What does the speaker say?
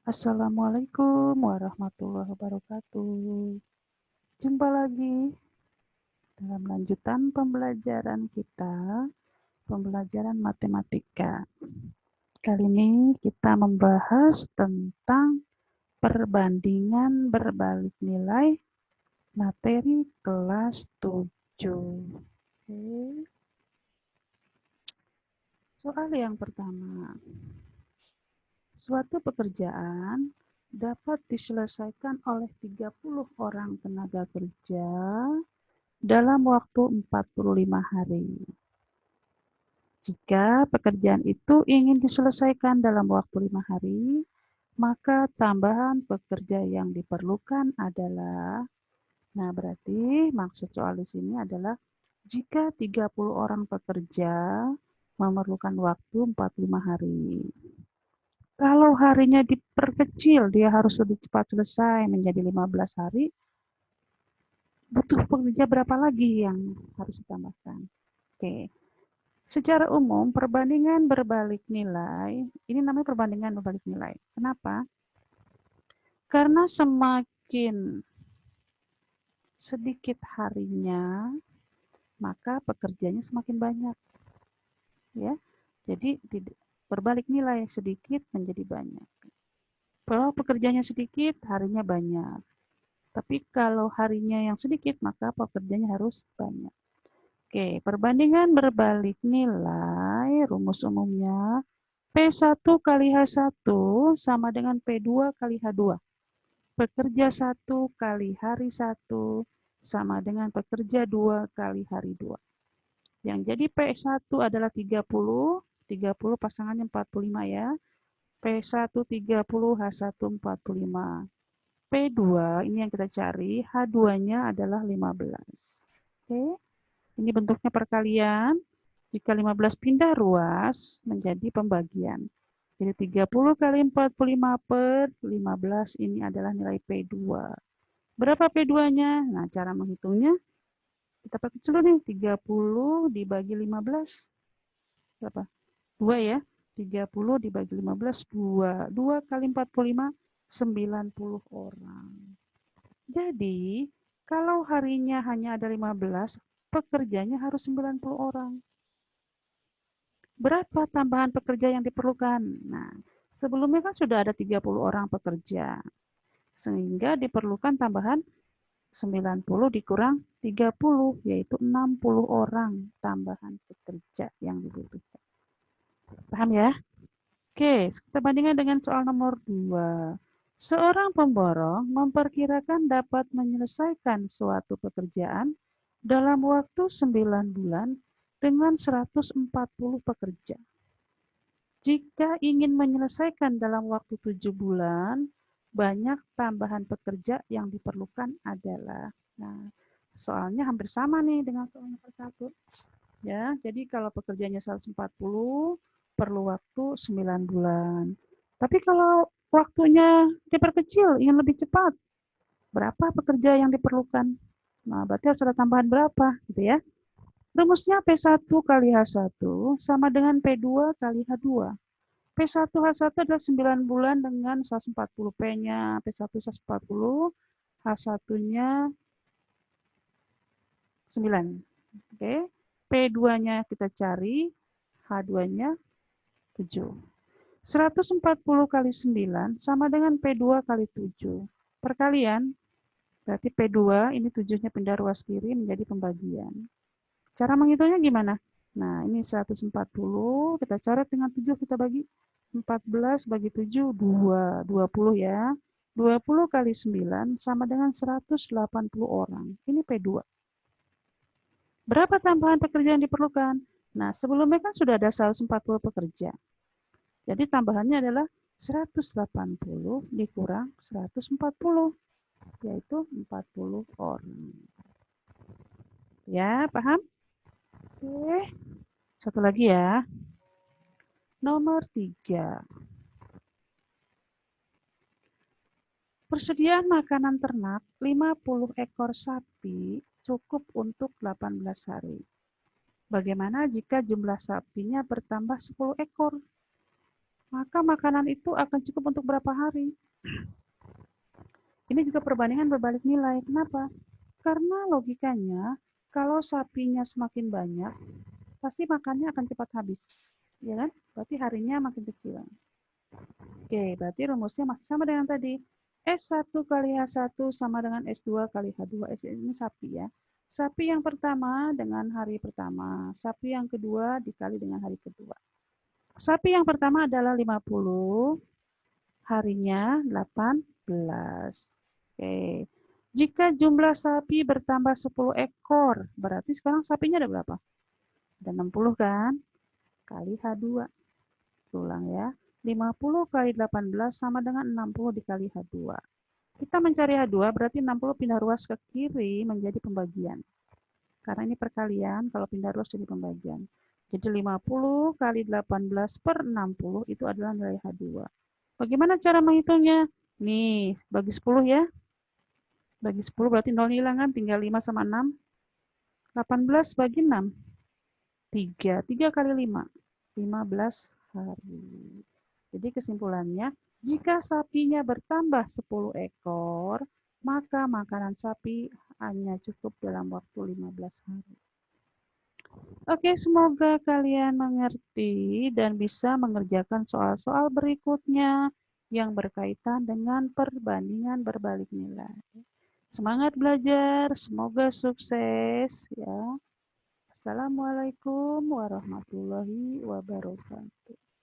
Assalamualaikum warahmatullahi wabarakatuh. Jumpa lagi dalam lanjutan pembelajaran kita, pembelajaran matematika. Kali ini kita membahas tentang perbandingan berbalik nilai materi kelas 7. Oke. Soal yang pertama. Suatu pekerjaan dapat diselesaikan oleh 30 orang tenaga kerja dalam waktu 45 hari. Jika pekerjaan itu ingin diselesaikan dalam waktu 5 hari, maka tambahan pekerja yang diperlukan adalah, nah berarti maksud soal di sini adalah jika 30 orang pekerja memerlukan waktu 45 hari. Kalau harinya diperkecil, dia harus lebih cepat selesai menjadi 15 hari, butuh pekerja berapa lagi yang harus ditambahkan? Oke. Secara umum, perbandingan berbalik nilai, ini namanya perbandingan berbalik nilai. Kenapa? Karena semakin sedikit harinya, maka pekerjanya semakin banyak. Ya, jadi berbalik nilai sedikit menjadi banyak. Kalau pekerjanya sedikit, harinya banyak. Tapi kalau harinya yang sedikit, maka pekerjanya harus banyak. Oke, perbandingan berbalik nilai, rumus umumnya P1 kali H1 sama dengan P2 kali H2. Pekerja 1 kali hari 1 sama dengan pekerja 2 kali hari 2. Yang jadi P1 adalah 30, 30 pasangannya 45 ya. P1 30, H1 45. P2 ini yang kita cari, H2-nya adalah 15. Oke. Ini bentuknya perkalian. Jika 15 pindah ruas menjadi pembagian. Jadi 30 kali 45 per 15 ini adalah nilai P2. Berapa P2-nya? Nah, cara menghitungnya kita pakai dulu nih. 30 dibagi 15. Berapa? 2 ya. 30 dibagi 15, 2. 2 kali 45, 90 orang. Jadi, kalau harinya hanya ada 15, pekerjanya harus 90 orang. Berapa tambahan pekerja yang diperlukan? Nah, sebelumnya kan sudah ada 30 orang pekerja. Sehingga diperlukan tambahan 90 dikurang 30, yaitu 60 orang tambahan pekerja yang dibutuhkan. Paham ya? Oke, kita bandingkan dengan soal nomor 2. Seorang pemborong memperkirakan dapat menyelesaikan suatu pekerjaan dalam waktu 9 bulan dengan 140 pekerja. Jika ingin menyelesaikan dalam waktu 7 bulan, banyak tambahan pekerja yang diperlukan adalah. Nah, soalnya hampir sama nih dengan soal nomor 1. Ya, jadi kalau pekerjanya 140, perlu waktu 9 bulan. Tapi kalau waktunya diperkecil, ingin lebih cepat, berapa pekerja yang diperlukan? Nah, berarti harus ada tambahan berapa, gitu ya. Rumusnya P1 kali H1 sama dengan P2 kali H2. P1 H1 adalah 9 bulan dengan 140 P-nya P1 140, H1-nya 9. Oke. P2-nya kita cari, H2-nya 7. 140 kali 9 sama dengan P2 kali 7. Perkalian, berarti P2 ini 7-nya pindah ruas kiri menjadi pembagian. Cara menghitungnya gimana? Nah, ini 140, kita coret dengan 7, kita bagi 14 bagi 7, 2. 20 ya. 20 kali 9 sama dengan 180 orang. Ini P2. Berapa tambahan pekerja yang diperlukan? Nah, sebelumnya kan sudah ada 140 pekerja. Jadi tambahannya adalah 180 dikurang 140, yaitu 40 orang. Ya, paham? Oke, satu lagi ya. Nomor 3. Persediaan makanan ternak 50 ekor sapi cukup untuk 18 hari. Bagaimana jika jumlah sapinya bertambah 10 ekor? maka makanan itu akan cukup untuk berapa hari. Ini juga perbandingan berbalik nilai. Kenapa? Karena logikanya, kalau sapinya semakin banyak, pasti makannya akan cepat habis. Ya kan? Berarti harinya makin kecil. Oke, berarti rumusnya masih sama dengan tadi. S1 kali H1 sama dengan S2 kali H2. S ini sapi ya. Sapi yang pertama dengan hari pertama. Sapi yang kedua dikali dengan hari kedua. Sapi yang pertama adalah 50, harinya 18. Oke. Jika jumlah sapi bertambah 10 ekor, berarti sekarang sapinya ada berapa? Ada 60 kan? Kali H2. Ulang ya. 50 kali 18 sama dengan 60 dikali H2. Kita mencari H2 berarti 60 pindah ruas ke kiri menjadi pembagian. Karena ini perkalian, kalau pindah ruas jadi pembagian. Jadi 50 kali 18 per 60 itu adalah nilai H2. Bagaimana cara menghitungnya? Nih, bagi 10 ya. Bagi 10 berarti 0 hilang kan, tinggal 5 sama 6. 18 bagi 6. 3. 3 kali 5. 15 hari. Jadi kesimpulannya, jika sapinya bertambah 10 ekor, maka makanan sapi hanya cukup dalam waktu 15 hari. Oke, semoga kalian mengerti dan bisa mengerjakan soal-soal berikutnya yang berkaitan dengan perbandingan berbalik nilai. Semangat belajar, semoga sukses ya. Assalamualaikum warahmatullahi wabarakatuh.